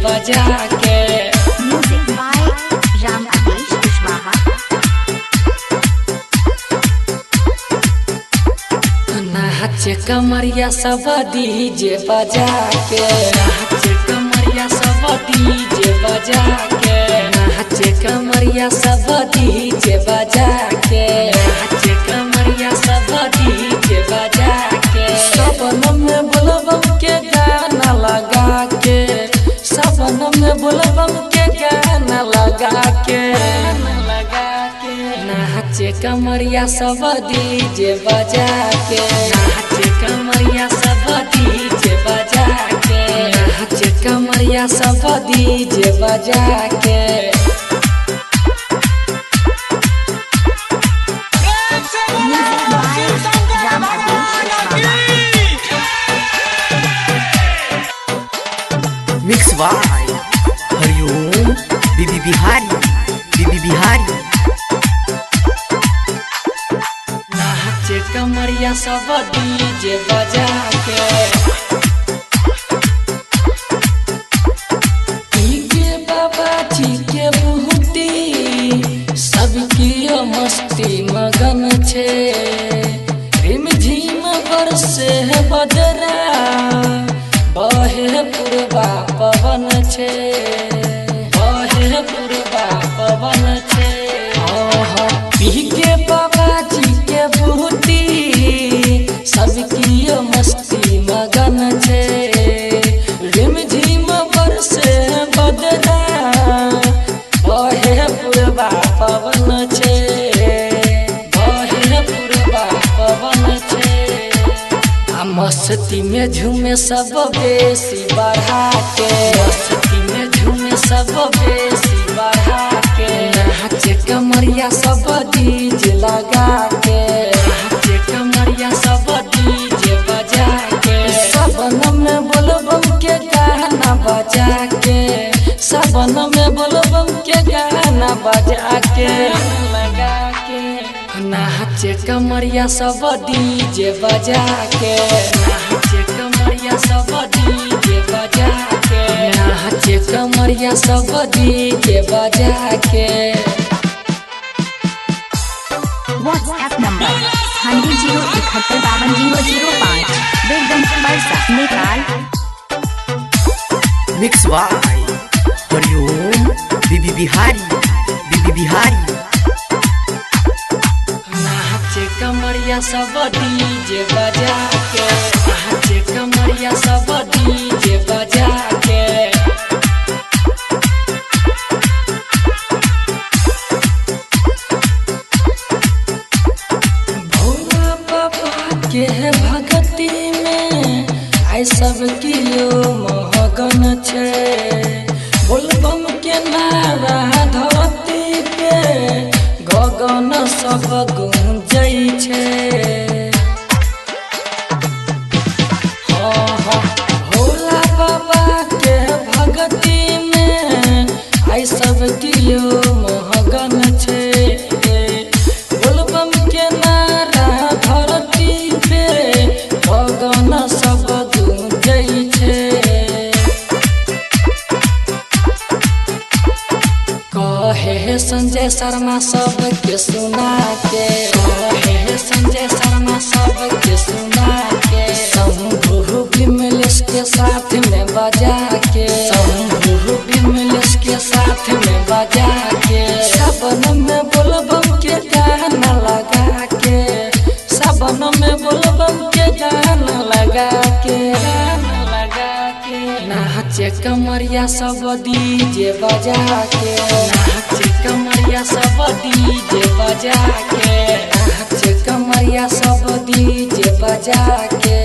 बजा के। Music by Ram आदेश कुशवाहा। नाचे कमरिया सब डीजे बजा के, नाचे कमरिया सब डीजे बजा के, नाचे कमरिया सब डीजे बजा के, नाचे कमरिया सब डीजे बजा के। सबन में बोलबम के गाना लगा के, सबन में बोलबम के गाना लगा के, नाचे कमरिया सब डीजे बजा के, नाचे कमरिया सब डीजे बजा के, नाचे कमरिया सब डीजे बजा के। म्यूजिक बाय राम आदेश कुशवाहा। मिक्स बाय हरिओम बीबी बिहारी, बीबी बिहारी। नाचे कमरिया सब डीजे बजा के, के बाबा जी के बहुती सबकी मस्ती मगन छे। रिम झिम बरसे बदरा बहे पुरबा पवन छे, बहे पुरबा पवन छे। पी के बाबा जी के बहुती सबकी मस्ती मगन छे। रिम झिम बरसे बदरा बहे पुरबा पवन छे, बहे पुरबा पवन छे। आ मस्ती में झूमे सब बेसी बढ़ा के, मस्ती में झूमे सब बेसी बढ़ा के। नाचे कमरिया सब डीजे लगा के, नाचे कमरिया सब डीजे बजा के। सबन में बोलबम के गाना बजा के, सबन में बोलबम के गाना बजा के लगा के। नाचे कमरिया सब डीजे बजा के, नाचे कमरिया सब डीजे बजा के, नाचे कमरिया सब डीजे बजा के। व्हाट्सएप नंबर 9071520005 बेगमगंज परसा नेपाल। मिक्स बाय हरिओम बीबी बिहारी, बीबी बिहारी। नाचे कमरिया सब डीजे बजा के, नाचे कमरिया सब डीजे बजा के। भोला बाबा के भक्ति में आई सब कियो महगन छे। बोलबम के नारा धरती पे गगन सब गूंजै छे। भोला बाबा के भक्ति में आई सब कियो महगन छे। बोलबम के नारा धरती पे गगन सब गूंजै छे। कहे संजय शर्मा सबके सुना के, कहे संजय शर्मा सबके सुना के। शंभू विमलेश के साथ में बजा के, शंभू विमलेश के साथ में बजा के। सबन में बोलबम के गाना लगा के, सबन में बोलबम के गाना लगा के, गाना लगा के। नाचे कमरिया सब डीजे बजा के, नाचे कमरिया सब डीजे बजा के, नाचे कमरिया सब डीजे बजा के।